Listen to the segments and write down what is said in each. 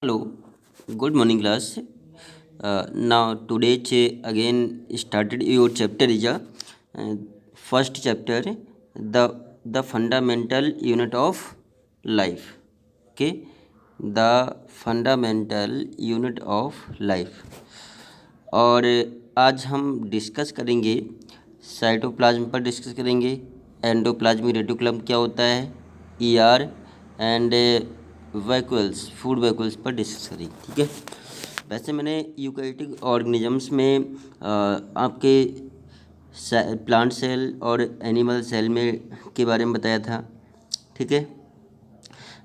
Hello, good morning class. Now today again started your chapter is a first chapter, the fundamental unit of life. Okay, the fundamental unit of life. और आज हम discuss करेंगे cytoplasm पर discuss करेंगे। Endoplasmic reticulum क्या होता है, ER and vacuoles, food vacuoles पर डिस्कस करेंगे। ठीक है, वैसे मैंने यूकैरियोटिक ऑर्गेनिजम्स में आपके प्लांट सेल और एनिमल सेल में के बारे में बताया था। ठीक है,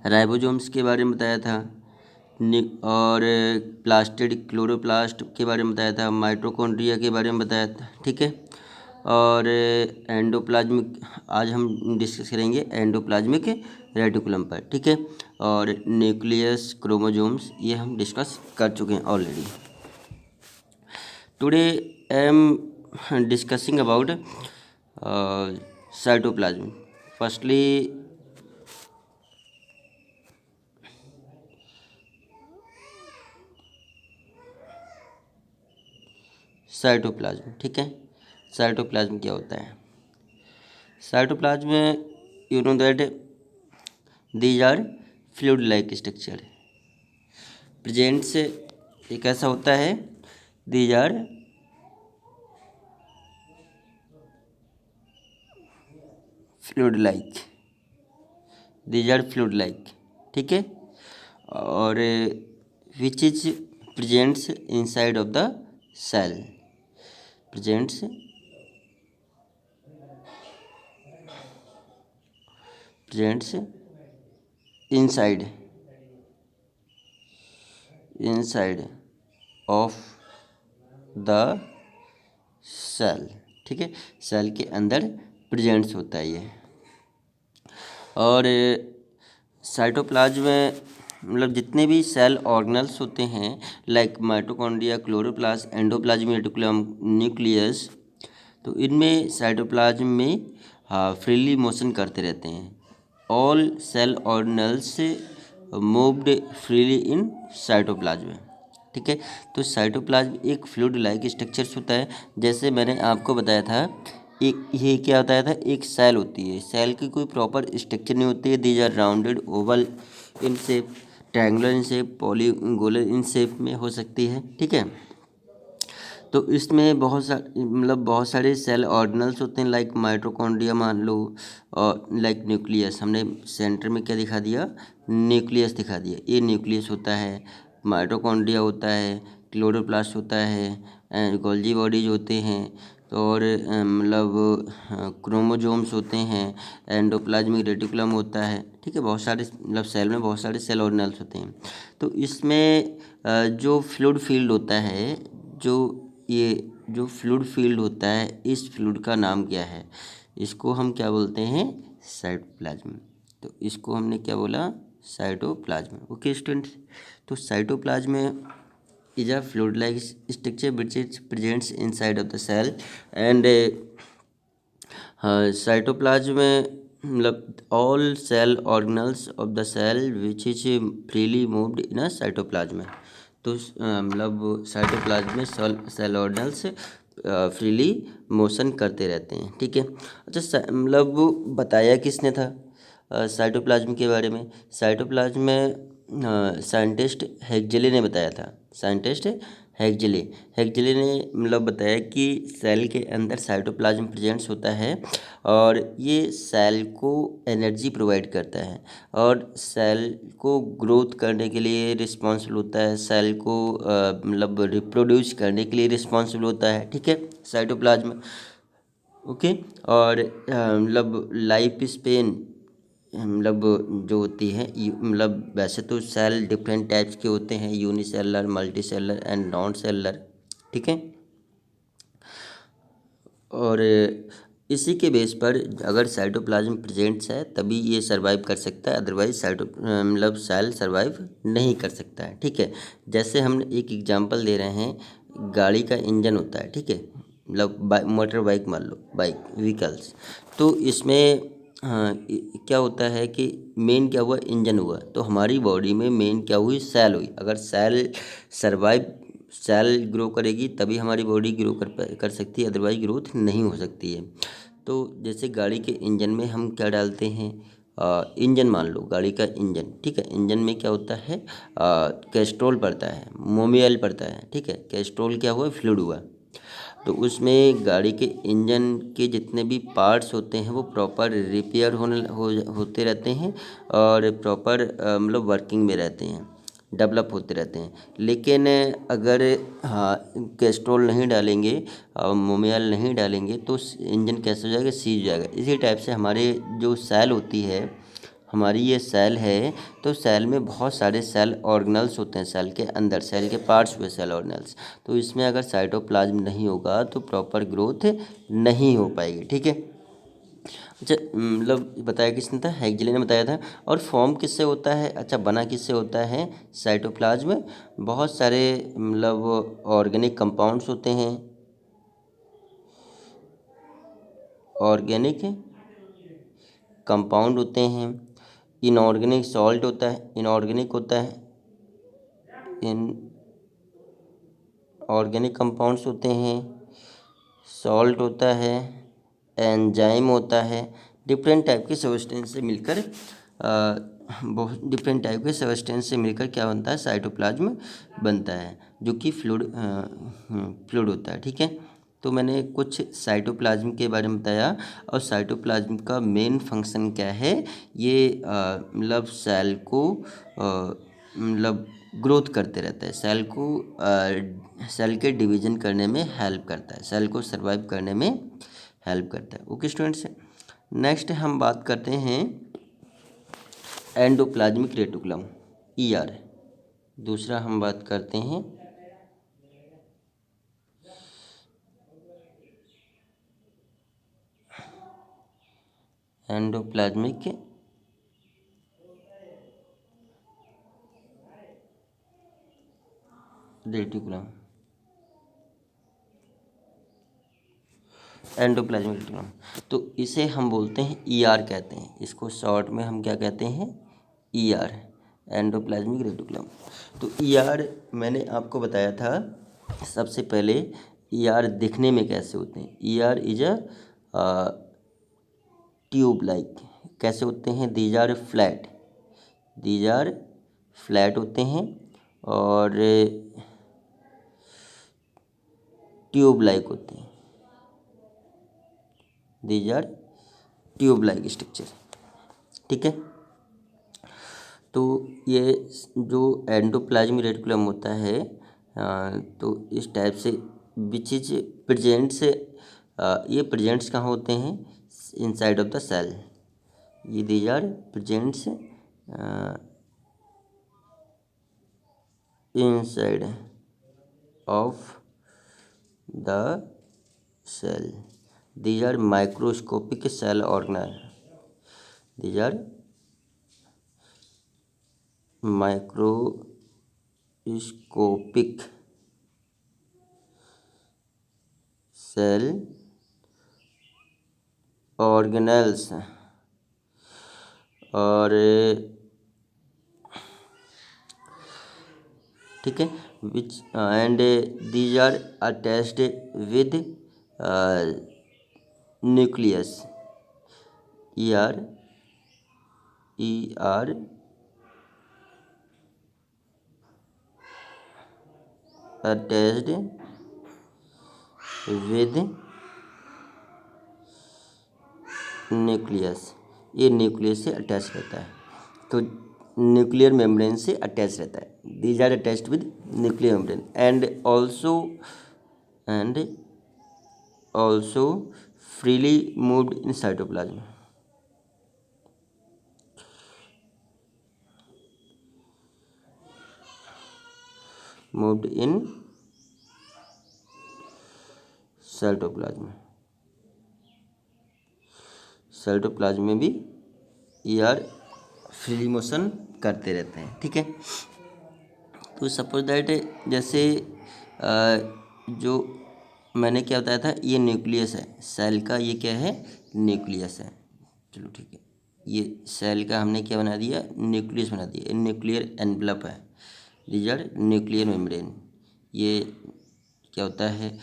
राइबोसोम्स के बारे में बताया था और प्लास्टिड क्लोरोप्लास्ट के बारे में बताया था, माइटोकॉन्ड्रिया के बारे में बताया था। ठीक है, और एंडोप्लाज्मिक आज हम डिस्कस करेंगे एंडोप्लाज्मिक रेटिकुलम पर। ठीक है, और न्यूक्लियस, क्रोमोसोम्स ये हम डिस्कस कर चुके हैं already. Today I am discussing about cytoplasm. Firstly cytoplasm. ठीक है, साइटोप्लाज्म क्या होता है? Cytoplasm, you know that these are fluid like structure presents. एक ऐसा होता है, these are fluid like, these are fluid like. ठीक है, और which is presents inside of the cell, presents presents inside of the cell। ठीक है, cell के अंदर प्रेजेंट्स होता है ये। और साइटोप्लाज्म में मतलब जितने भी सेल ऑर्गेनल्स होते हैं, like mitochondria, chloroplast, endoplasmic reticulum, nucleus, तो इनमें साइटोप्लाज्म में फ्रीली मोशन करते रहते हैं। All cell organelles moved freely in cytoplasm. ठीक है, तो साइटोप्लाज्म एक फ्लूइड लाइक स्ट्रक्चर्स होता है। जैसे मैंने आपको बताया था, एक ये क्या बताया था, एक सेल होती है, सेल की कोई प्रॉपर स्ट्रक्चर नहीं होती है। These are rounded, oval in shape, triangular in shape, polygonal in shape में हो सकती है। ठीक है, तो इसमें बहुत सारे सेल ऑर्गेनल्स होते हैं, लाइक माइटोकॉन्ड्रिया मान लो, और लाइक न्यूक्लियस। हमने सेंटर में क्या दिखा दिया, न्यूक्लियस दिखा दिया। ये न्यूक्लियस होता है, माइटोकॉन्ड्रिया होता है, क्लोरोप्लास्ट होता है, गोल्जी बॉडीज होते हैं, तो और क्रोमोसोम्स होते हैं, एंडोप्लाज्मिक रेटिकुलम होता है। ठीक है, बहुत सारे सेल में बहुत सारे सेल ऑर्गेनल्स होते हैं। तो इसमें जो फ्लूइड फील्ड होता है, जो फ्लूइड फील्ड होता है, इस फ्लूइड का नाम क्या है? इसको हम क्या बोलते हैं? साइटोप्लाज्म। तो इसको हमने क्या बोला? साइटोप्लाज्म। ओके स्टूडेंट्स, तो cytoplasm is a fluid like structure which is presents inside of the cell and cytoplasm all cell organelles of the cell which is freely moved in a cytoplasm. तो cytoplasm में cell organelles freely motion करते रहते हैं। ठीक है, अच्छा बताया किसने था साइटोप्लाज्म के बारे में? साइटोप्लाज्म में साइंटिस्ट हेक्जेले ने बताया था। साइंटिस्ट हेक्जेले ने बताया कि सेल के अंदर साइटोप्लाज्म प्रेजेंट्स होता है और ये सेल को एनर्जी प्रोवाइड करता है और सेल को ग्रोथ करने के लिए रिस्पॉन्सिबल होता है, सेल को रिप्रोड्यूस करने के लिए रिस्पॉन्सिबल होता है। ठीक है, साइटोप्लाज्म। ओके, और लाइफ स्पेन जो होती है, वैसे तो सेल डिफरेंट टाइप्स के होते हैं, unicellular, multi cellular and non seller. ठीक है, और इसी के बेस पर अगर साइटोप्लाज्म प्रेजेंट्स है तभी ये सर्वाइव कर सकता है, अदरवाइज सेल सर्वाइव नहीं कर सकता है। ठीक है, जैसे हम एक एग्जांपल दे रहे हैं, गाड़ी का इंजन होता है। ठीक है, मोटर बाइक मान लो, बाइक व्हीकल्स, तो इसमें हाँ, क्या होता है कि मेन क्या हुआ, इंजन हुआ, तो हमारी बॉडी में मेन क्या हुई, सेल हुई। अगर सेल सर्वाइव, सेल ग्रो करेगी तभी हमारी बॉडी ग्रो कर सकती है, अदरवाइज ग्रोथ नहीं हो सकती है। तो जैसे गाड़ी के इंजन में हम क्या डालते हैं, इंजन मान लो गाड़ी का इंजन, ठीक है। इंजन में क्या होता है, कैस्ट्रोल पड़ता है, मोबिल पड़ता है, ठीक है। कैस्ट्रोल क्या हुआ, फ्लूइड हुआ। तो उसमें गाड़ी के इंजन के जितने भी पार्ट्स होते हैं वो प्रॉपर रिपेयर होते रहते हैं और प्रॉपर मतलब वर्किंग में रहते हैं, डेवलप होते रहते हैं। लेकिन अगर हाँ कैस्ट्रोल नहीं डालेंगे, मोबिल नहीं डालेंगे तो इंजन कैसे हो जाएगा, सीज हो जाएगा। इसी टाइप से हमारे जो सेल होती है, हमारी ये सेल है, तो सेल में बहुत सारे सेल ऑर्गेनल्स होते हैं, सेल के अंदर, सेल के पार्ट्स हुए सेल ऑर्गेनल्स। तो इसमें अगर साइटोप्लाज्म नहीं होगा तो प्रॉपर ग्रोथ नहीं हो पाएगी, ठीक है। अच्छा, मतलब बताया किसने था, हैग्जिले ने बताया था। और फॉर्म किससे होता है, अच्छा बना किससे होता है साइटोप्लाज्म, बहुत सारे मतलब ऑर्गेनिक कंपाउंड्स होते हैं, ऑर्गेनिक कंपाउंड होते हैं, इनऑर्गेनिक सॉल्ट होता है, इनऑर्गेनिक होता है, इन ऑर्गेनिक कंपाउंड्स होते हैं, सॉल्ट होता है, एंजाइम होता है। डिफरेंट टाइप के सब्सटेंस से मिलकर बहुत डिफरेंट टाइप के सब्सटेंस से मिलकर क्या बनता है, साइटोप्लाज्म बनता है, जो कि फ्लूइड होता है, ठीक है। तो मैंने कुछ साइटोप्लाज्म के बारे में बताया। और साइटोप्लाज्म का मेन फंक्शन क्या है, ये मतलब सेल को मतलब ग्रोथ करते रहता है, सेल को सेल के डिवीजन करने में हेल्प करता है, सेल को सर्वाइव करने में हेल्प करता है। ओके स्टूडेंट्स, नेक्स्ट हम बात करते हैं एंडोप्लाज्मिक रेटिकुलम, ईआर। दूसरा हम बात करते हैं एंडोप्लाज्मिक रेटिकुलम, एंडोप्लाज्मिक रेटिकुलम। तो इसे हम बोलते हैं ईआर कहते हैं, इसको शॉर्ट में हम क्या कहते हैं, ईआर, एंडोप्लाज्मिक रेटिकुलम। तो ईआर मैंने आपको बताया था सबसे पहले, ईआर दिखने में कैसे होते हैं। ER is a tube like, कैसे होते हैं, these are flat, these are flat होते हैं और ट्यूब लाइक होते हैं, these are tube like structure, ठीक है। तो ये जो एंडोप्लाज्मिक रेटिकुलम होता है, तो इस टाइप से विच इज प्रेजेंट्स, ये प्रेजेंट्स कहाँ होते हैं, इनसाइड ऑफ द सेल, ये these are presents inside of the cell, these are microscopic cell organelle, these are microscopic cell organelles और ठीक है, which and these are attached with nucleus, E R attached with nucleus, ये nucleus से attach रहता है, तो nuclear membrane से attach रहता है, these are attached with nuclear membrane and also freely moved in cytoplasm, moved in cytoplasm, cytoplasm में भी ईआर फ्री मोशन करते रहते हैं, ठीक है। तो सपोज दैट जैसे जो मैंने क्या बताया था, ये न्यूक्लियस है सेल का, ये क्या है, न्यूक्लियस है, चलो ठीक है, ये सेल का हमने क्या बना दिया, न्यूक्लियस बना दिया, न्यूक्लियर एनवलप है, दीज आर न्यूक्लियर मेम्ब्रेन। ये क्या होता है,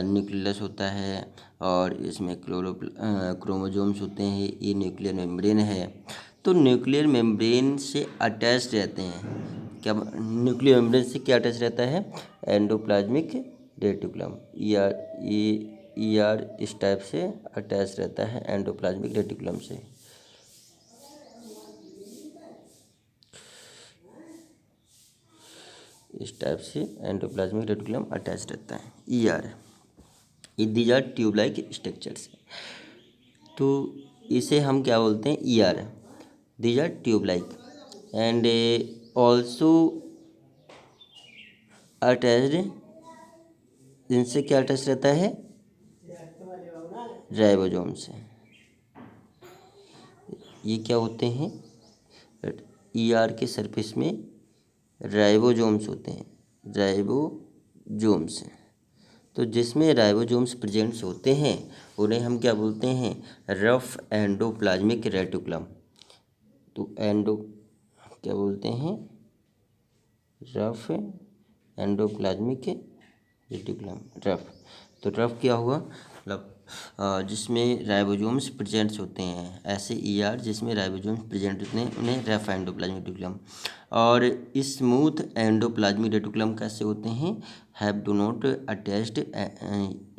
न्यूक्लियस होता है और इसमें क्रोमोजोम्स होते हैं, ये न्यूक्लियर मेम्ब्रेन है। तो न्यूक्लियर मेम्ब्रेन से अटैच रहते हैं क्या, न्यूक्लियर मेम्ब्रेन से क्या अटैच रहता है, एंडोप्लाज्मिक रेटिकुलम, ई आर इस टाइप से अटैच रहता है एंडोप्लाज्मिक रेटिकुलम से। इस टाइप से एंडोप्लाज्मिक रेटिकुलम अटैच रहता है, E R, these are tube like structures. तो इसे हम क्या बोलते हैं, E R, these are tube like and also attached, इनसे क्या अटैच रहता है, राइबोसोम से। ये क्या होते हैं, ई आर के सरफेस में राइबोसोम्स होते हैं, राइबोसोम्स। तो जिसमें राइबोसोम्स प्रेजेंट्स होते हैं उन्हें हम क्या बोलते हैं, रफ एंडोप्लाज्मिक रेटिकुलम। तो एंडो क्या बोलते हैं, रफ एंडोप्लाज्मिक रेटिकुलम, रफ। तो रफ क्या हुआ, मतलब जिसमें राइबोसोम्स प्रेजेंट्स होते हैं, ऐसे ईआर जिसमें राइबोसोम्स प्रेजेंट होते हैं उन्हें रफ एंडोप्लाज्मिक रेटिकुलम। और स्मूथ एंडोप्लाज्मिक रेटिकुलम कैसे होते हैं, have do not attached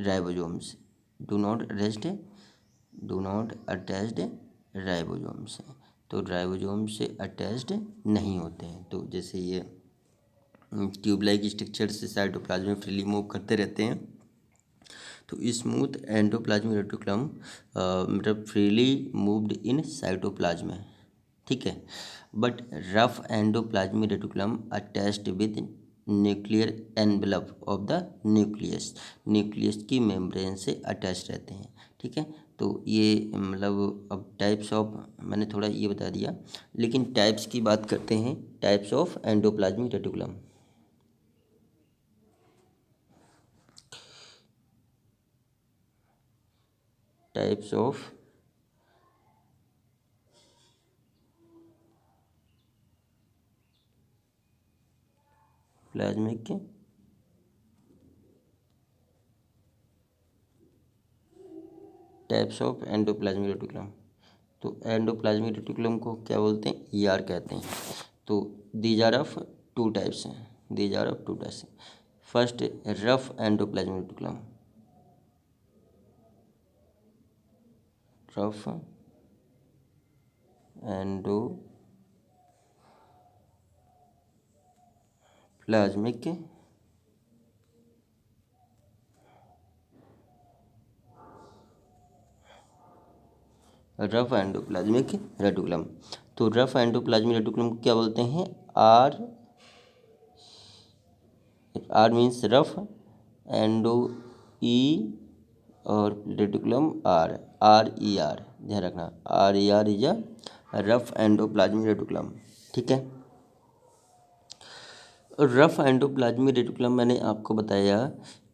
ribosomes, do not attached, do not attached ribosomes. तो राइबोसोम से अटैच्ड नहीं होते हैं। तो जैसे ये ट्यूब लाइक स्ट्रक्चर से साइटोप्लाज्म में फ्रीली मूव करते रहते हैं, तो स्मूथ एंडोप्लाज्मिक रेटिकुलम मतलब फ्रीली मूव्ड इन साइटोप्लाज्म, ठीक है। But rough endoplasmic reticulum attached with nuclear envelope of the nucleus, nucleus की मेम्ब्रेन से अटैच रहते हैं, ठीक है। तो ये मतलब अब टाइप्स ऑफ मैंने थोड़ा ये बता दिया, लेकिन टाइप्स की बात करते हैं, types of endoplasmic reticulum. Types of plasmic types of endoplasmic reticulum. तो एंडोप्लाज्मिक रेटिकुलम को क्या बोलते हैं, ईआर कहते हैं। तो these are of two types हैं, these are of two types. First rough endoplasmic reticulum, rough endoplasmic rough endoplasmic reticulum. तो रफ एंडोप्लाज्मिक रेटिकुलम को क्या बोलते हैं, R, R means rough, endo E और reticulum R, R E R, ध्यान रखना, R E are is a rough endoplasmic reticulum, ठीक है। रफ एंडोप्लाज्मिक रेटिकुलम मैंने आपको बताया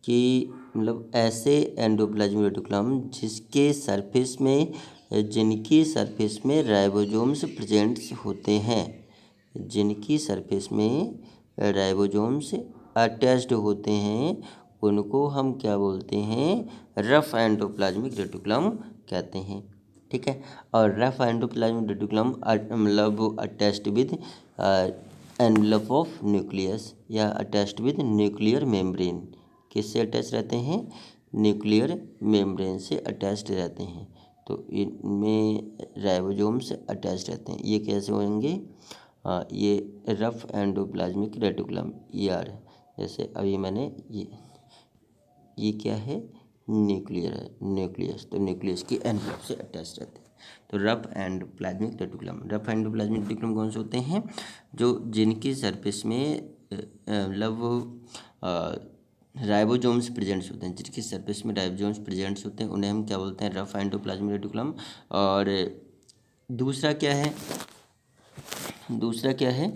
कि मतलब ऐसे एंडोप्लाज्मिक रेटिकुलम जिसके सरफेस में, जिनकी सरफेस में राइबोसोम्स प्रेजेंट्स होते हैं, जिनकी सरफेस में राइबोसोम्स अटैच्ड होते हैं, उनको हम क्या बोलते हैं, रफ एंडोप्लाज्मिक रेटिकुलम कहते हैं, ठीक है। और रफ एंडोप्लाज्मिक रेटिकुलम मतलब attached with envelope of nucleus या अटैच्ड विद न्यूक्लियर मेम्ब्रेन, किससे अटैच रहते हैं, न्यूक्लियर मेम्ब्रेन से अटैच्ड रहते हैं। तो इनमें राइबोसोम से अटैच रहते हैं, ये कैसे होंगे, ये rough endoplasmic reticulum E R. जैसे अभी मैंने ये क्या है, न्यूक्लियर है, न्यूक्लियस, तो न्यूक्लियस की एनवेलप से अटैच रहते हैं। तो rough endoplasmic reticulum, rough endoplasmic reticulum कौन से होते हैं, जो जिनकी सरफेस में मतलब राइबोसोम्स प्रेजेंट्स होते हैं, जिनकी सरफेस में राइबोसोम्स प्रेजेंट्स होते हैं उन्हें हम क्या बोलते हैं, रफ एंडोप्लाज्मिक रेटिकुलम। और दूसरा क्या है, दूसरा क्या है,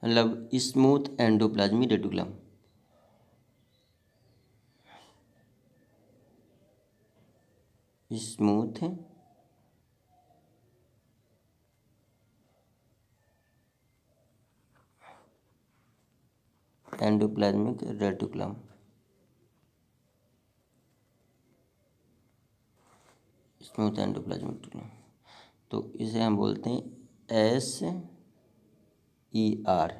मतलब smooth endoplasmic reticulum, smooth endoplasmic reticulum, smooth endoplasmic reticulum, तो इसे हम बोलते हैं SER,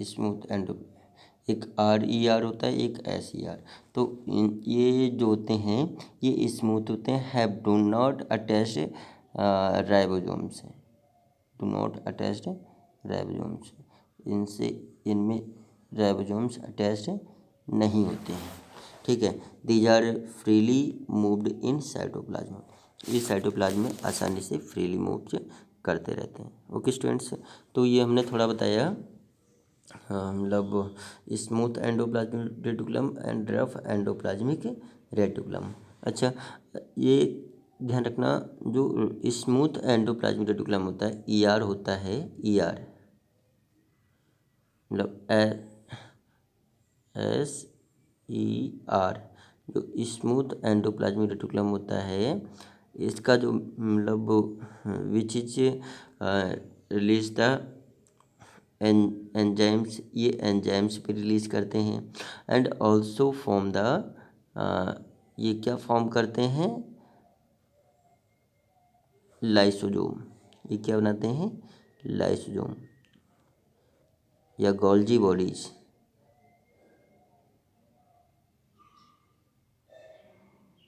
स्मूथ एंडो, एक RER होता है, एक SER। तो ये जो होते हैं ये स्मूथ होते हैं, have do not attached ribosome से, डू नॉट अटैच्ड राइबोसोम से, इनसे इनमें राइबोसोम्स अटैच्ड नहीं होते हैं, ठीक है। These are freely moved in cytoplasm, ये साइटोप्लाज्म में आसानी से फ्रीली मूव करते रहते हैं। ओके स्टूडेंट्स, तो ये हमने थोड़ा बताया मतलब smooth endoplasmic reticulum and rough endoplasmic reticulum. अच्छा, ये ध्यान रखना, जो स्मूथ एंडोप्लाज्मिक रेटिकुलम होता है ER होता है, ER मतलब SER, जो स्मूथ एंडोप्लाज्मिक रेटिकुलम होता है इसका जो मतलब which is release the enzymes, ये एंजाइम्स पे रिलीज करते हैं, एंड ऑल्सो फॉर्म द, ये क्या फॉर्म करते हैं, लाइसोजोम, ये क्या बनाते हैं, लाइसोजोम या Golgi bodies,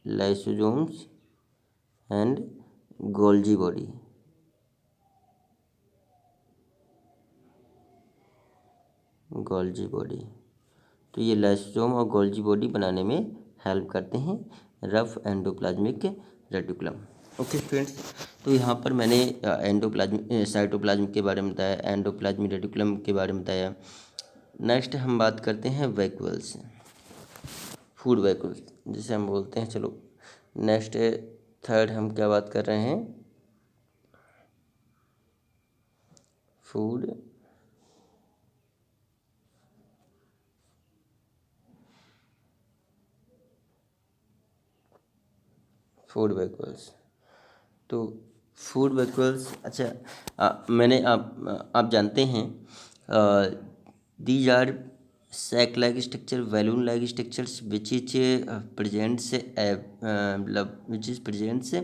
lysosomes and Golgi body, Golgi body, तो ये लाइसोसोम और गोल्जी बॉडी बनाने में हेल्प करते हैं rough endoplasmic reticulum. Okay students, तो यहाँ पर मैंने एंडोप्लाज्मिक साइटोप्लाज्म के बारे में बताया, एंडोप्लाज्मिक रेटिकुलम के बारे में बताया। नेक्स्ट हम बात करते हैं वैक्यूल्स, फूड वैक्यूल्स जिसे हम बोलते हैं। चलो नेक्स्ट थर्ड हम क्या बात कर रहे हैं, फूड वैक्यूल्स। तो फूड वैक्यूल्स, अच्छा मैंने आप जानते हैं these are sac like structure, balloon like structures which is presents मतलब which is presents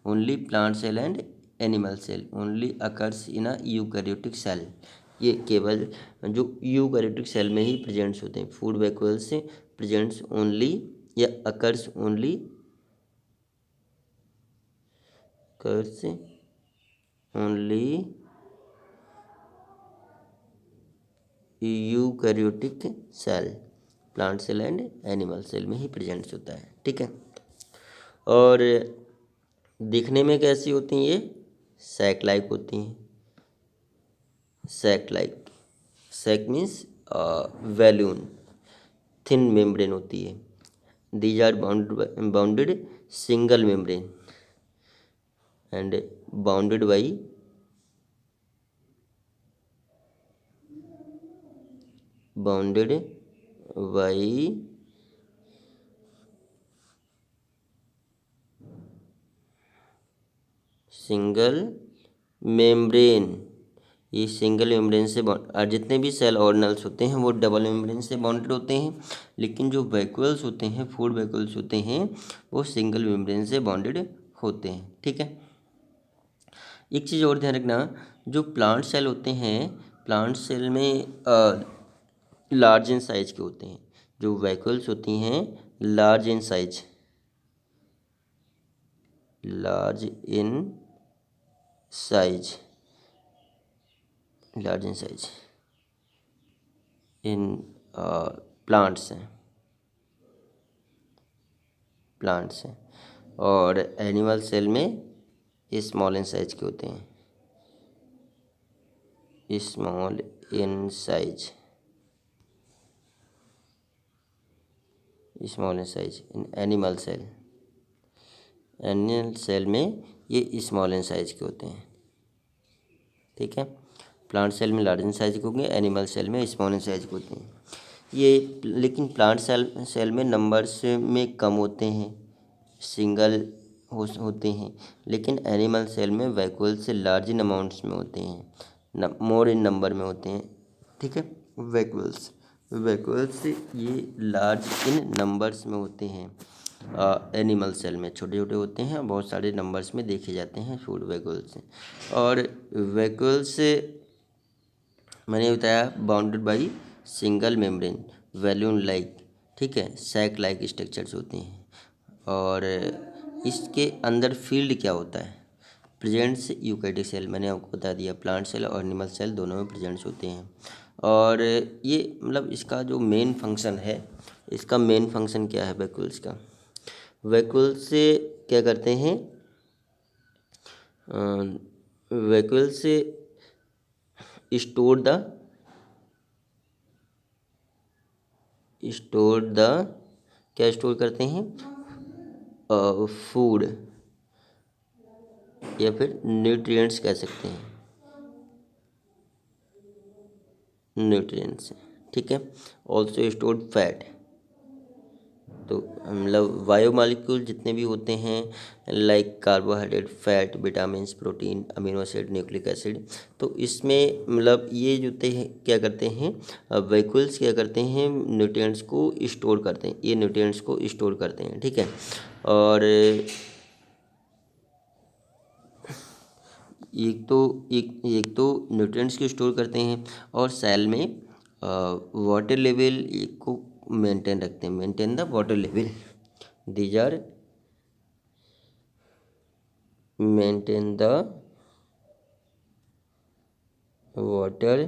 only plant cell and animal cell, only occurs in a eukaryotic cell, ये केवल जो यूकैरियोटिक सेल में ही प्रेजेंट्स होते हैं। फूड वैक्यूल्स प्रेजेंट्स ओनली या occurs only, occurs only eukaryotic cell, plant cell and animal cell में ही प्रेजेंट्स होता है, ठीक है। और दिखने में कैसी होती हैं ये, सैक लाइक होती हैं, sac like, sac means balloon, thin membrane होती है। These are bounded single membrane and bounded by single membrane, ये सिंगल मेम्ब्रेन से और जितने भी सेल ऑर्गेनल्स होते हैं वो डबल मेम्ब्रेन से बाउंडेड होते हैं, लेकिन जो वैक्यूल्स होते हैं, फूड वैक्यूल्स होते हैं, वो सिंगल मेम्ब्रेन से बाउंडेड होते हैं, ठीक है। एक चीज़ और ध्यान रखना, जो प्लांट सेल होते हैं, प्लांट सेल में लार्ज इन साइज के होते हैं, जो वैक्यूल्स होती हैं large in size, large in size, large in size in plants हैं, प्लांट्स हैं, और एनिमल सेल में स्मॉल इन साइज के होते हैं, small in size, small in size in animal cell, animal cell में ये स्मॉल इन साइज के होते हैं, ठीक है। प्लांट सेल में लार्ज इन साइज के होंगे, एनिमल सेल में स्मॉल इन साइज के होते हैं ये, लेकिन प्लांट सेल में नंबर्स में कम होते हैं, सिंगल होते हैं, लेकिन एनिमल सेल में वैक्यूल से लार्ज इन अमाउंट्स में होते हैं, मोर इन नंबर में होते हैं, ठीक है। वैक्यूल्स। वैक्यूल्स ये लार्ज इन नंबर्स में होते हैं एनिमल सेल में, छोटे छोटे होते हैं, बहुत सारे नंबर्स में देखे जाते हैं फूड वैक्यूल्स। और वैक्यूल्स मैंने बताया bounded by single membrane balloon like, ठीक है, सैक लाइक स्ट्रक्चर्स होते हैं। और इसके अंदर फील्ड क्या होता है, प्रेजेंट्स यूकैरियोटिक सेल, मैंने आपको बता दिया, प्लांट सेल और एनिमल सेल दोनों में प्रेजेंट्स होते हैं। और ये मतलब इसका जो मेन फंक्शन है, इसका मेन फंक्शन क्या है वैक्यूल्स का, वैक्यूल्स से क्या करते हैं, वैक्यूल से स्टोर द क्या स्टोर करते हैं, फूड या फिर न्यूट्रिएंट्स कह सकते हैं, न्यूट्रिएंट्स, ठीक है। ऑल्सो स्टोर्ड फैट, तो मतलब बायोमॉलिक्यूल जितने भी होते हैं like carbohydrate, fat, vitamins, protein, amino acid, nucleic acid, तो इसमें मतलब ये जो क्या करते हैं, वैक्यूल्स क्या करते हैं, न्यूट्रिएंट्स को स्टोर करते हैं, ये न्यूट्रिएंट्स को स्टोर करते हैं, ठीक है। और एक तो न्यूट्रिएंट्स को स्टोर करते हैं, और सेल में वाटर लेवल को मेंटेन रखते हैं, maintain the water level, these are maintain the water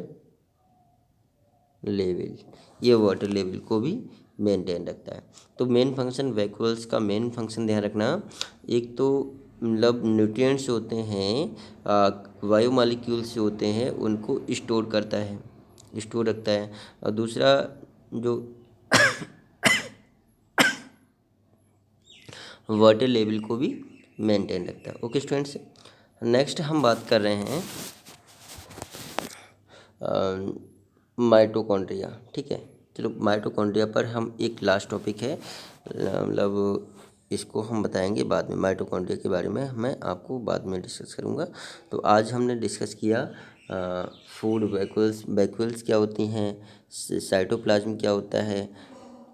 level, ये वाटर लेवल को भी मेंटेन रखता है। तो मेन फंक्शन वैक्यूल्स का, मेन फंक्शन ध्यान रखना, एक तो मतलब न्यूट्रिएंट्स होते हैं, वायु मॉलिक्यूल्स होते हैं, उनको स्टोर करता है, स्टोर रखता है। और दूसरा जो वाटर लेवल को भी मेंटेन रखता है। ओके स्टूडेंट्स, नेक्स्ट हम बात कर रहे हैं माइटोकॉन्ड्रिया, ठीक है। चलो माइटोकॉन्ड्रिया पर हम एक लास्ट टॉपिक है, मतलब इसको हम बताएंगे बाद में, माइटोकॉन्ड्रिया के बारे में मैं आपको बाद में डिस्कस करूँगा। तो आज हमने डिस्कस किया फूड वैक्यूल्स, वैक्यूल्स क्या होती हैं, साइटोप्लाज्म क्या होता है,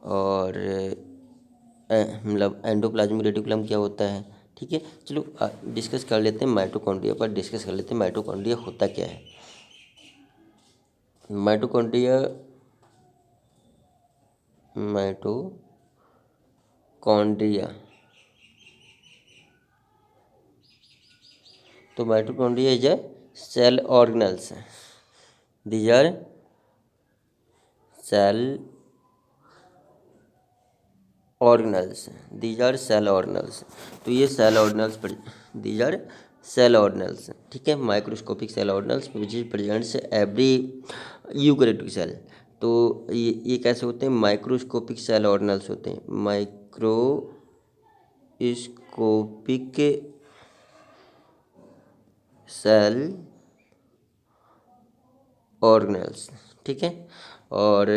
और मतलब एंडोप्लाज्मिक रेटिकुलम क्या होता है, ठीक है। चलो डिस्कस कर लेते हैं माइटोकॉन्ड्रिया पर, डिस्कस कर लेते हैं माइटोकॉन्ड्रिया होता क्या है। माइटोकॉन्ड्रिया माइटोकॉन्ड्रिया तो mitochondria is a cell organelles, these are cell organelles, these are cell organelles, तो ये cell organelles, these are cell organelles, ठीक है, microscopic cell organelles which is presents every eukaryotic cell. तो ये कैसे होते हैं, माइक्रोस्कोपिक सेल ऑर्गेनल्स होते हैं, माइक्रोस्कोपिक सेल ऑर्गेनल्स, ठीक है। और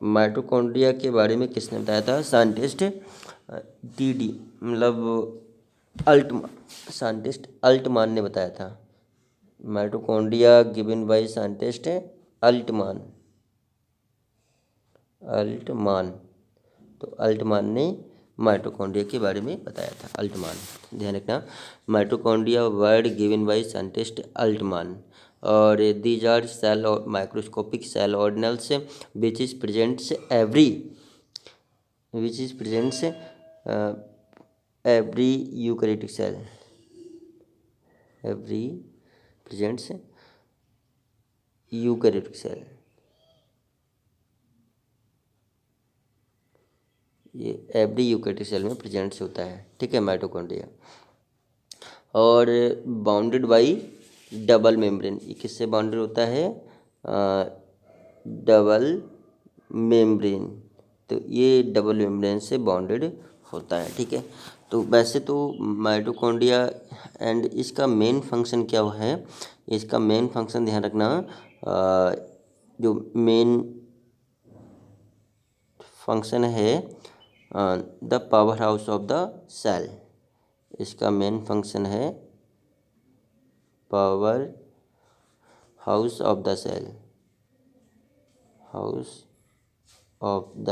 माइटोकॉन्ड्रिया के बारे में किसने बताया था, साइंटिस्ट डी मतलब अल्टमान, साइंटिस्ट अल्टमान ने बताया था। Mitochondria given by scientist Altmann, Altmann, तो अल्टमान ने माइटोकॉन्ड्रिया के बारे में बताया था, अल्टमान, ध्यान रखना, mitochondria word given by scientist Altmann. और दीज आर सेल और microscopic cell organelles which is presents every eukaryotic cell, every presents eukaryotic cell, ये एवरी यूकैरियोटिक सेल में प्रेजेंट्स होता है, ठीक है, माइटोकॉन्ड्रिया। और बाउंडेड बाई डबल मेम्ब्रेन, ये किससे बाउंडेड होता है, डबल मेम्ब्रेन, तो ये डबल मेम्ब्रेन से बाउंडेड होता है, ठीक है। तो वैसे तो माइटोकॉन्ड्रिया एंड इसका मेन फंक्शन क्या है, इसका मेन फंक्शन ध्यान रखना, जो मेन फंक्शन है the power house of the cell, इसका मेन फंक्शन है power house of the cell, house of the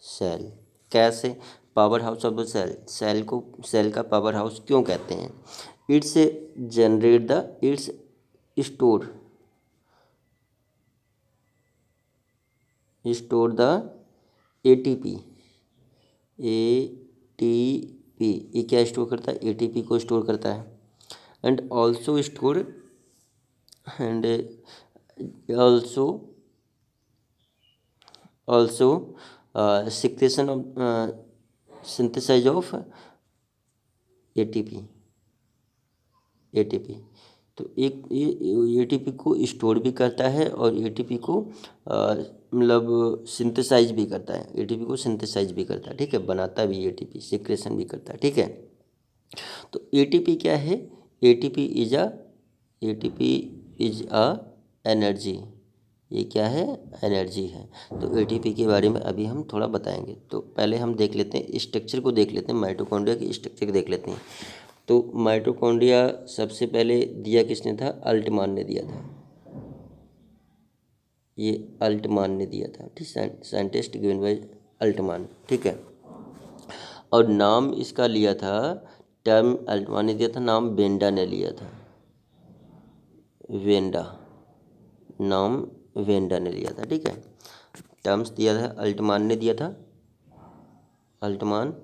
cell. कैसे? Power house of the cell, cell को सेल का पावर हाउस क्यों कहते हैं? It's generate the it's store store the ATP. ATP ये क्या स्टोर करता है? एटीपी को स्टोर करता है। And also store and also also secretion of synthesize of ATP. ATP तो एक ये एटीपी को स्टोर भी करता है और एटीपी को मतलब सिंथेसाइज भी करता है। एटीपी को सिंथेसाइज भी करता है, ठीक है, बनाता भी एटीपी, सिक्रेशन भी करता है, ठीक है। तो एटीपी क्या है? ATP is a energy. ये क्या है? एनर्जी है। तो एटीपी के बारे में अभी हम थोड़ा बताएंगे। तो पहले हम देख लेते हैं स्ट्रक्चर को, देख लेते हैं माइटोकॉन्ड्रिया की स्ट्रक्चर को देख लेते हैं। तो माइटोकॉन्ड्रिया सबसे पहले दिया किसने था? अल्टमान ने दिया था। ये अल्टमान ने दिया था, ठीक, साइंटिस्ट गिवन बाय अल्टमान, ठीक है। और नाम इसका लिया था, टर्म अल्टमान ने दिया था, नाम वेंडा ने लिया था। वेंडा, नाम वेंडा ने लिया था, ठीक है। टर्म्स दिया था अल्टमान ने दिया था, अल्टमान।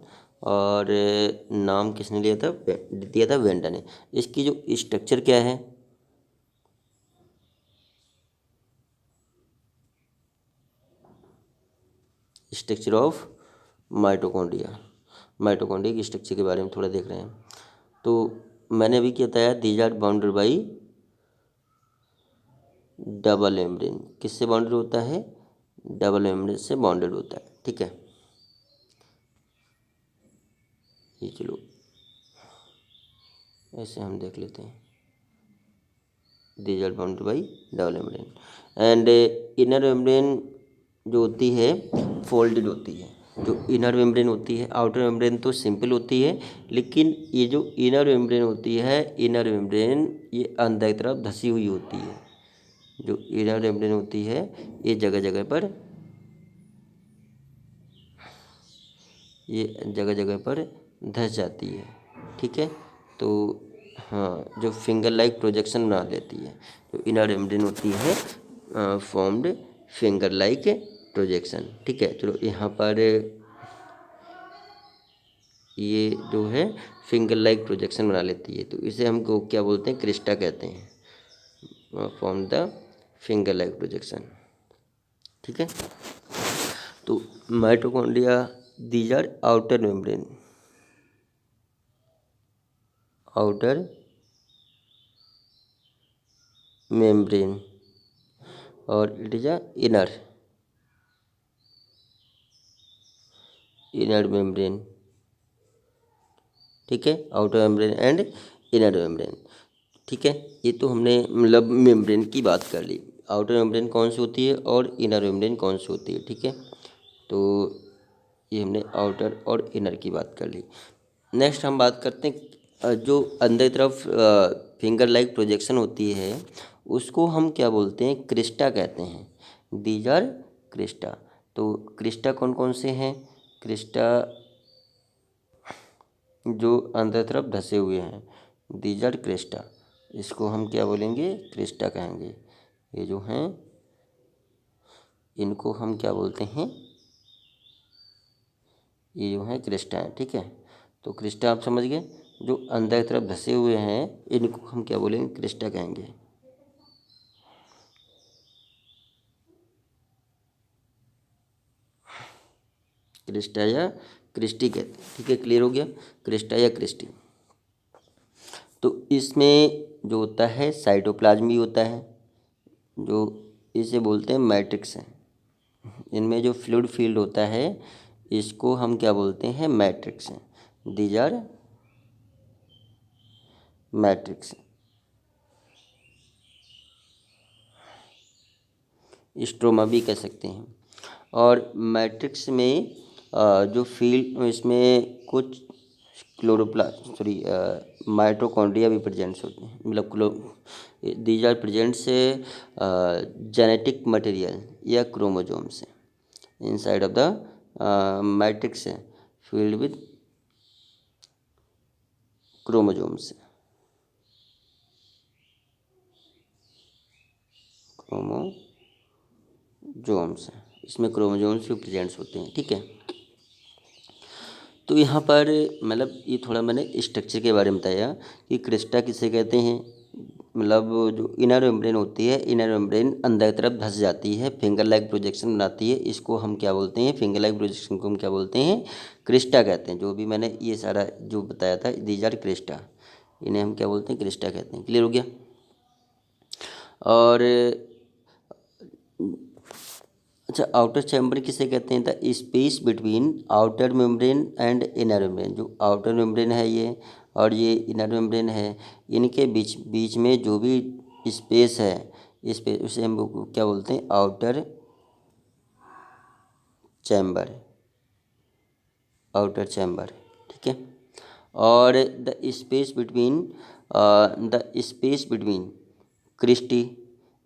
और नाम किसने लिया था? दिया था वेंडा ने। इसकी जो स्ट्रक्चर क्या है? Structure of mitochondria. माइटोकॉन्ड्रिया की स्ट्रक्चर के बारे में थोड़ा देख रहे हैं। तो मैंने अभी क्या बताया? These are bounded by double membrane. किससे बाउंडेड होता है? डबल मेम्ब्रेन से बाउंडेड होता है, ठीक है। ये चलो ऐसे हम देख लेते हैं। These are bounded by double membrane and inner membrane जो होती है फोल्डेड होती है। जो इनर मेम्ब्रेन होती है, आउटर मेम्ब्रेन तो सिंपल होती है, लेकिन ये जो इनर मेम्ब्रेन होती है, इनर मेम्ब्रेन ये अंदर की तरफ धसी हुई होती है। जो इनर मेम्ब्रेन होती है ये जगह जगह पर, ये जगह जगह पर धस जाती है, ठीक है। तो हाँ, जो फिंगर लाइक प्रोजेक्शन बना देती है। जो इनर मेम्ब्रेन होती है फॉर्म्ड फिंगर लाइक प्रोजेक्शन, ठीक है। चलो यहाँ पर ये जो है फिंगर लाइक प्रोजेक्शन बना लेती है, तो इसे हमको क्या बोलते हैं? क्रिस्टा कहते हैं। Form the finger like projection, ठीक है। तो mitochondria these are outer membrane, outer membrane, और it is a inner membrane, ठीक है। Outer membrane and inner membrane, ठीक है। ये तो हमने मतलब मेम्ब्रेन की बात कर ली। आउटर मेम्ब्रेन कौन सी होती है और इनर मेम्ब्रेन कौन सी होती है, ठीक है। तो ये हमने आउटर और इनर की बात कर ली। नेक्स्ट हम बात करते हैं जो अंदर की तरफ फिंगर लाइक प्रोजेक्शन होती है उसको हम क्या बोलते हैं? क्रिस्टा कहते हैं। These are crista. तो क्रिस्टा कौन कौन से हैं? क्रिस्टा जो अंदर तरफ धसे हुए हैं, दीज आर क्रिस्टा। इसको हम क्या बोलेंगे? क्रिस्टा कहेंगे। ये जो हैं इनको हम क्या बोलते हैं? ये जो है क्रिस्टा है, ठीक है। तो क्रिस्टा आप समझ गए। जो अंदर की तरफ धसे हुए हैं इनको हम क्या बोलेंगे? क्रिस्टा कहेंगे। क्रिस्टा या क्रिस्टी कहते हैं, ठीक है। क्लियर हो गया? क्रिस्टा या क्रिस्टी। तो इसमें जो होता है साइटोप्लाज्म भी होता है, जो इसे बोलते हैं मैट्रिक्स है। इनमें जो फ्लूइड फील्ड होता है इसको हम क्या बोलते हैं? मैट्रिक्स हैं। These R matrix. स्ट्रोमा भी कह सकते हैं। और मैट्रिक्स में जो फील्ड इसमें कुछ क्लोरोप्लास्ट माइटोकॉन्ड्रिया भी प्रेजेंट्स होते हैं, मतलब these are presents genetic material या chromosomes inside of the matrix field with chromosomes इसमें क्रोमोजोम्स भी प्रेजेंट्स होते हैं। ठीक है, तो यहाँ पर मतलब ये थोड़ा मैंने स्ट्रक्चर के बारे में बताया कि क्रिस्टा किसे कहते हैं। मतलब जो इनर मेम्ब्रेन होती है, इनर मेम्ब्रेन अंदर की तरफ धंस जाती है, फिंगर लाइक प्रोजेक्शन बनाती है, इसको हम क्या बोलते हैं, फिंगर लाइक प्रोजेक्शन को हम क्या बोलते हैं, क्रिस्टा कहते हैं। जो भी मैंने ये सारा जो बताया था, दीज आर क्रिस्टा, इन्हें हम क्या बोलते हैं, क्रिस्टा कहते हैं। क्लियर हो गया। और अच्छा, आउटर चैम्बर किसे कहते हैं, the space between outer membrane and inner membrane. जो आउटर मेम्ब्रेन है ये और ये इनर मेम्ब्रेन है, इनके बीच बीच में जो भी स्पेस है, स्पेस उसे हम क्या बोलते हैं, आउटर चैम्बर, आउटर चैम्बर। ठीक है, और the space between cristae,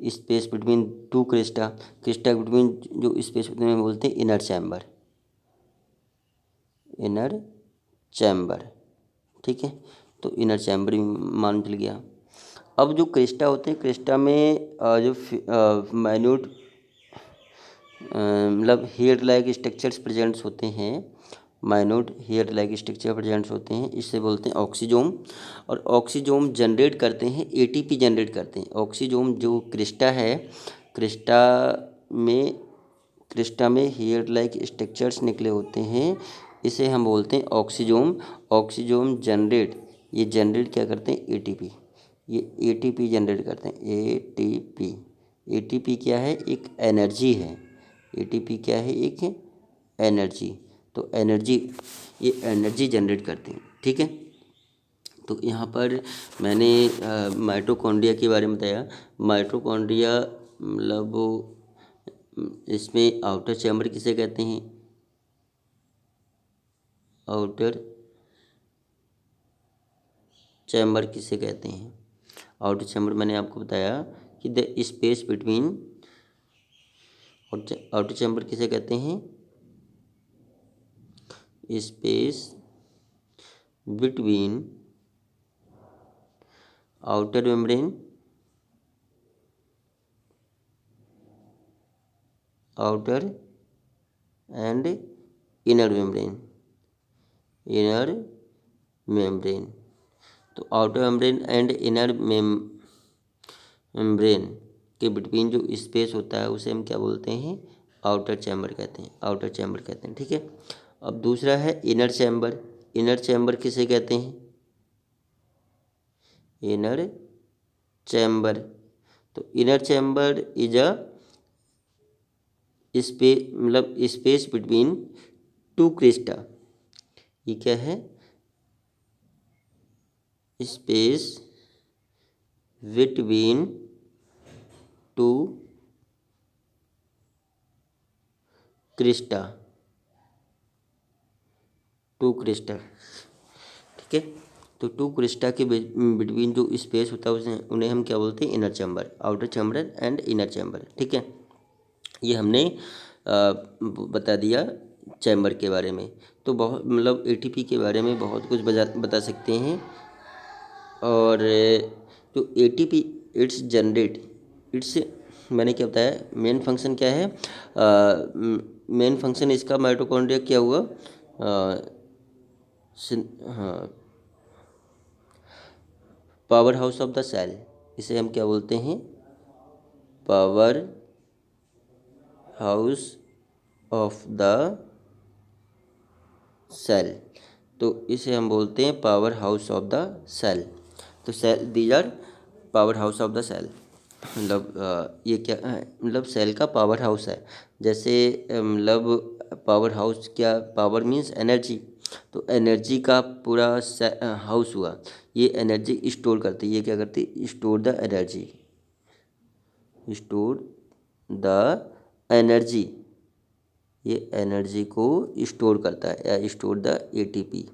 space between two crista, crista between जो स्पेस बिटवीन बोलते हैं इनर चैम्बर, इनर चैम्बर। ठीक है, तो इनर चैम्बर मान चल गया। अब जो क्रिस्टा होते हैं, क्रिस्टा में जो माइन्यूट मतलब हेयर लाइक स्ट्रक्चर्स प्रेजेंट्स होते हैं, minute hair like structure presents होते हैं, इससे बोलते हैं ऑक्सीजोम। और ऑक्सीजोम जनरेट करते हैं, एटीपी जनरेट करते हैं। ऑक्सीजोम जो क्रिस्टा है, क्रिस्टा में क्रिस्टा में हेयर लाइक स्ट्रक्चर्स निकले होते हैं, इसे हम बोलते हैं ऑक्सीजोम। ऑक्सीजोम जनरेट, ये जनरेट क्या करते हैं, एटीपी, ये एटीपी जनरेट करते हैं, एटीपी। एटीपी क्या है, एक एनर्जी है। एटीपी क्या है, एक एनर्जी। तो एनर्जी, ये एनर्जी जनरेट करते हैं। ठीक है, तो यहाँ पर मैंने माइटोकॉन्ड्रिया के बारे में बताया। माइटोकॉन्ड्रिया मतलब इसमें आउटर चैम्बर किसे कहते हैं, आउटर चैम्बर किसे कहते हैं, आउटर चैम्बर मैंने आपको बताया कि the space between, outer chamber किसे कहते हैं, space between outer membrane, outer and inner membrane, inner membrane. तो outer membrane and inner membrane के बिटवीन जो स्पेस होता है उसे हम क्या बोलते हैं, आउटर चैम्बर कहते हैं, आउटर चैम्बर कहते हैं। ठीक है, अब दूसरा है इनर चैम्बर। इनर चैम्बर किसे कहते हैं, इनर चैम्बर। तो inner chamber is a space, मतलब स्पेस बिटवीन टू क्रिस्टा। ये क्या है, space between two crista, two crista. ठीक है, तो टू क्रिस्टा के बिटवीन जो स्पेस होता है उसे उन्हें हम क्या बोलते हैं, inner chamber, outer chamber and inner chamber. ठीक है, ये हमने बता दिया चैम्बर के बारे में। तो बहुत मतलब एटीपी के बारे में बहुत कुछ बता सकते हैं। और जो एटीपी इट्स जनरेट, इट्स मैंने क्या बताया, मेन फंक्शन क्या है, मेन फंक्शन इसका माइटोकॉन्ड्रिया क्या हुआ, हाँ, power house of the cell, इसे हम क्या बोलते हैं, power house of the cell. तो इसे हम बोलते हैं power house of the cell. तो cell, these are power house of the cell. मतलब ये क्या है, मतलब सेल का पावर हाउस है। जैसे मतलब पावर हाउस क्या, पावर मीन्स एनर्जी, तो एनर्जी का पूरा हाउस हुआ। ये एनर्जी स्टोर करती है, ये क्या करती है, store the energy, store the energy, ये एनर्जी को स्टोर करता है या स्टोर द एटीपी।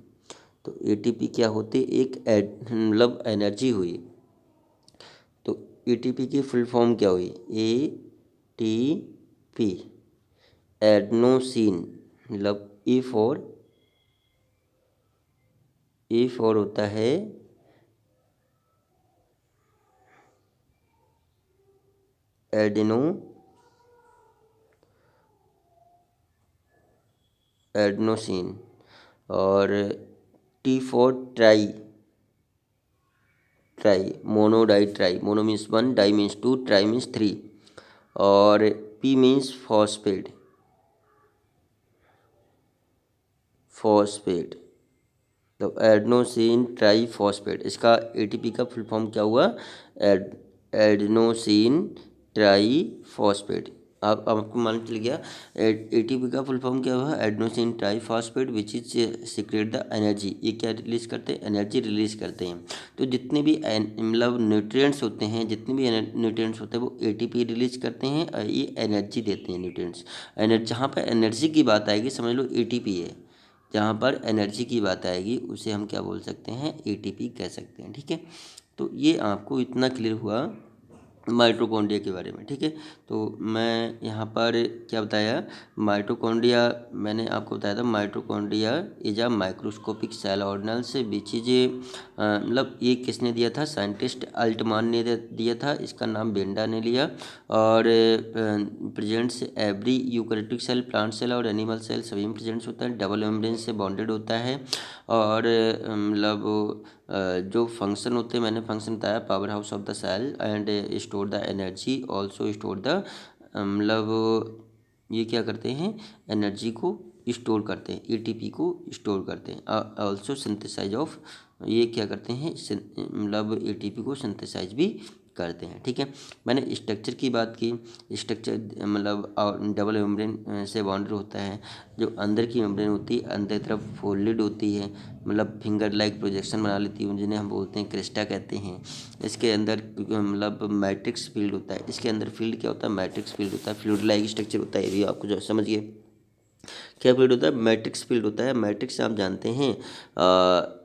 तो एटीपी क्या होती है, एक मतलब एनर्जी हुई। तो एटीपी की फुल फॉर्म क्या हुई? एटीपी एडनोसिन, मतलब E4 होता है एडनोसिन, और T4 tri mono di tri, mono means 1, di means 2, tri means 3, और P मीन्स फॉस्फेट, तो एडनोसिन ट्राई फॉस्फेट, इसका एटीपी का फुल फॉर्म क्या हुआ? Adenosine tri phosphate. आपको मालूम चल गया एटीपी का फुल फॉर्म क्या हुआ? Adenosine tri phosphate, which is secret the energy. ये क्या रिलीज करते हैं? एनर्जी रिलीज करते हैं। तो जितने भी मतलब न्यूट्रिएंट्स होते हैं, जितने भी न्यूट्रिएंट्स होते हैं वो एटीपी रिलीज करते हैं और ये एनर्जी देते हैं न्यूट्रिएंट्स। जहाँ पर एनर्जी की बात आएगी समझ लो एटीपी है, जहाँ पर एनर्जी की बात आएगी उसे हम क्या बोल सकते हैं? एटीपी कह सकते हैं। ठीक है, तो ये आपको इतना क्लियर हुआ माइटोकॉन्ड्रिया के बारे में। ठीक है, तो मैं यहाँ पर क्या बताया? माइटोकॉन्ड्रिया मैंने आपको बताया था, mitochondria is a microscopic cell organelles which is मतलब ये किसने दिया था? साइंटिस्ट अल्टमान ने दिया था, इसका नाम बेंडा ने लिया। और presents every eukaryotic cell, plant cell और एनिमल सेल सभी में प्रेजेंट्स होता है, डबल मेम्ब्रेन से बॉन्डेड होता है। और मतलब जो फंक्शन होते हैं, मैंने फंक्शन बताया, power house of the cell and store the energy, also store the मतलब ये क्या करते हैं? एनर्जी को स्टोर करते हैं, एटीपी को स्टोर करते हैं। ऑल्सो सिंथेसाइज ऑफ, ये क्या करते हैं? मतलब एटीपी को सिंथेसाइज भी करते हैं। ठीक है, मैंने स्ट्रक्चर की बात की। स्ट्रक्चर मतलब डबल मेम्ब्रेन से बाउंडेड होता है। जो अंदर की मेम्ब्रेन होती है अंदर तरफ फोल्डेड होती है, मतलब फिंगर लाइक प्रोजेक्शन बना लेती है, जिन्हें हम बोलते हैं क्रिस्टा कहते हैं। इसके अंदर मतलब मैट्रिक्स फील्ड होता है। इसके अंदर फील्ड क्या होता है? मैट्रिक्स फील्ड होता है। फ्लूइड लाइक स्ट्रक्चर होता है, ये भी आपको जो समझिए। क्या फील्ड होता है? मैट्रिक्स फील्ड होता है। मैट्रिक्स आप जानते हैं,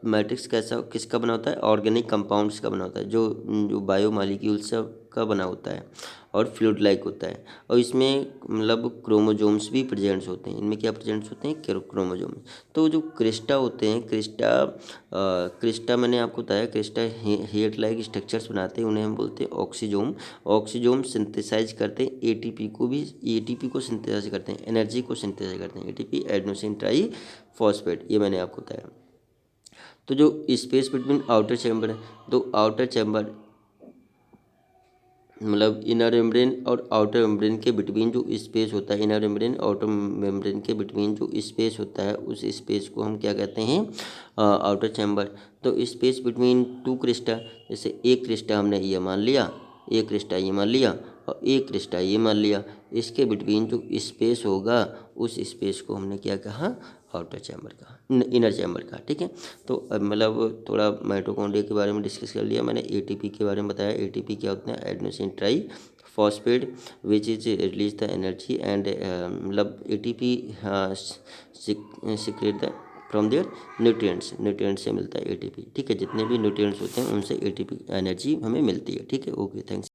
मैट्रिक्स कैसा किसका बना होता है? ऑर्गेनिक कंपाउंड्स का बना होता है, जो जो बायोमॉलिक्यूल्स का बना होता है और फ्लूइड लाइक होता है। और इसमें मतलब क्रोमोजोम्स भी प्रेजेंट्स होते हैं। इनमें क्या प्रेजेंट्स होते हैं? क्रोमोजोम्स। तो जो क्रिस्टा होते हैं, क्रिस्टा मैंने आपको बताया, क्रिस्टा हेयर लाइक स्ट्रक्चर्स बनाते हैं, उन्हें हम बोलते हैं ऑक्सीजोम। ऑक्सीजोम सिंथेसाइज करते हैं एटीपी को, भी एटीपी को सिंथेसाइज करते हैं, एनर्जी को सिंथेसाइज करते हैं, एटीपी एडेनोसिन ट्राई फॉस्फेट, ये मैंने आपको बताया। तो जो स्पेस बिटवीन आउटर चैम्बर है, तो आउटर चैम्बर मतलब इनर मेम्ब्रेन और आउटर मेम्ब्रेन के बिटवीन जो स्पेस होता है, इनर मेम्ब्रेन आउटर मेम्ब्रेन के बिटवीन जो स्पेस होता है, उस स्पेस को हम क्या कहते हैं? Outer chamber. तो स्पेस बिटवीन टू क्रिस्टा, जैसे एक क्रिस्टा हमने ये मान लिया, एक क्रिस्टा ये मान लिया और एक क्रिस्टा ये मान लिया, इसके बिटवीन जो स्पेस होगा उस स्पेस को हमने क्या कहा? आउटर चैम्बर का, इनर चैम्बर का। ठीक है, तो मतलब थोड़ा माइटोकॉन्ड्रिया के बारे में डिस्कस कर लिया मैंने। एटीपी के बारे में बताया, एटीपी क्या होता है? Adenosine triphosphate which is release the energy and मतलब ATP secrete the from their nutrients से मिलता है एटीपी। ठीक है, जितने भी न्यूट्रिएंट्स होते हैं उनसे एटीपी एनर्जी हमें मिलती है। ठीक है, ओके, थैंक्स।